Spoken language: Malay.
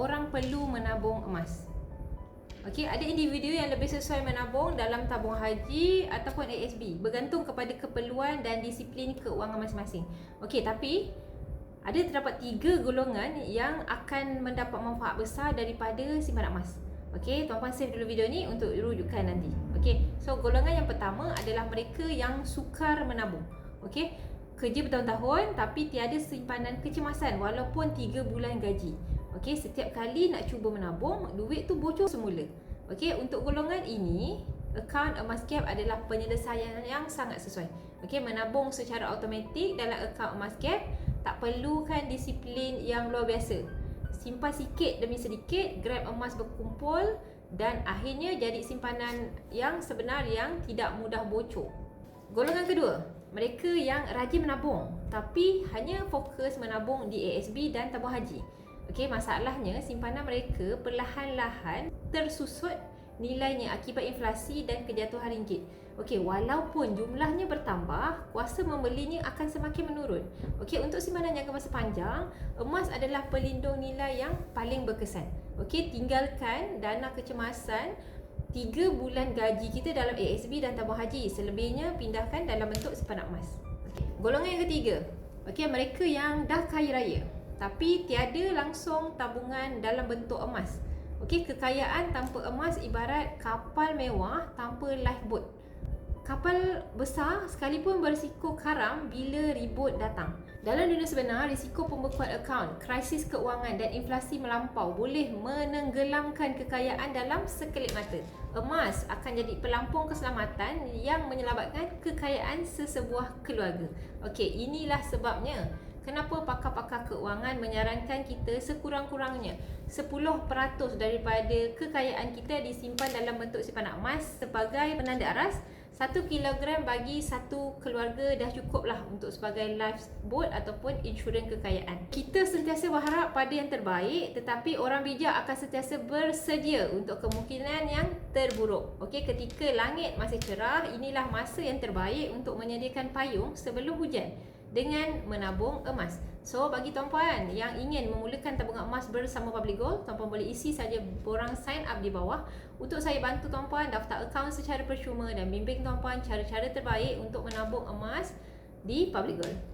orang perlu menabung emas. Okey, ada individu yang lebih sesuai menabung dalam tabung haji ataupun ASB, bergantung kepada keperluan dan disiplin keuangan masing-masing. Okey, tapi ada terdapat 3 golongan yang akan mendapat manfaat besar daripada simpanan emas. Okey, tuan-puan save dulu video ni untuk rujukan nanti. Okey, so golongan yang pertama adalah mereka yang sukar menabung. Okey, kerja bertahun-tahun tapi tiada simpanan kecemasan walaupun 3 bulan gaji. Okey, setiap kali nak cuba menabung, duit tu bocor semula. Okey, untuk golongan ini, akaun emas gap adalah penyelesaian yang sangat sesuai. Okey, menabung secara automatik dalam akaun emas gap tak perlukan disiplin yang luar biasa. Simpan sikit demi sedikit, gram emas berkumpul dan akhirnya jadi simpanan yang sebenar yang tidak mudah bocor. Golongan kedua, mereka yang rajin menabung tapi hanya fokus menabung di ASB dan tabung haji. Okey, masalahnya simpanan mereka perlahan-lahan tersusut nilainya akibat inflasi dan kejatuhan ringgit. Okey, walaupun jumlahnya bertambah, kuasa membelinya akan semakin menurun. Okey, untuk simpanan jangka masa panjang, emas adalah pelindung nilai yang paling berkesan. Okey, tinggalkan dana kecemasan 3 bulan gaji kita dalam ASB dan tabung haji. Selebihnya pindahkan dalam bentuk simpanan emas. Okay. Golongan yang ketiga, okay, mereka yang dah kaya raya tapi tiada langsung tabungan dalam bentuk emas. Okey, kekayaan tanpa emas ibarat kapal mewah tanpa lifeboat. Kapal besar sekalipun berisiko karam bila ribut datang. Dalam dunia sebenar, risiko pembekuan akaun, krisis keuangan dan inflasi melampau boleh menenggelamkan kekayaan dalam sekelip mata. Emas akan jadi pelampung keselamatan yang menyelamatkan kekayaan sesebuah keluarga. Okey, inilah sebabnya kenapa pakar-pakar keuangan menyarankan kita sekurang-kurangnya 10% daripada kekayaan kita disimpan dalam bentuk simpanan emas sebagai penanda aras. 1 kilogram bagi satu keluarga dah cukup lah untuk sebagai lifeboat ataupun insurans kekayaan. Kita sentiasa berharap pada yang terbaik, tetapi orang bijak akan sentiasa bersedia untuk kemungkinan yang terburuk. Okey, ketika langit masih cerah, inilah masa yang terbaik untuk menyediakan payung sebelum hujan dengan menabung emas. So, bagi tuan-puan yang ingin memulakan tabungan emas bersama Public Gold, tuan-puan boleh isi saja borang sign up di bawah untuk saya bantu tuan-puan daftar akaun secara percuma dan bimbing tuan-puan cara-cara terbaik untuk menabung emas di Public Gold.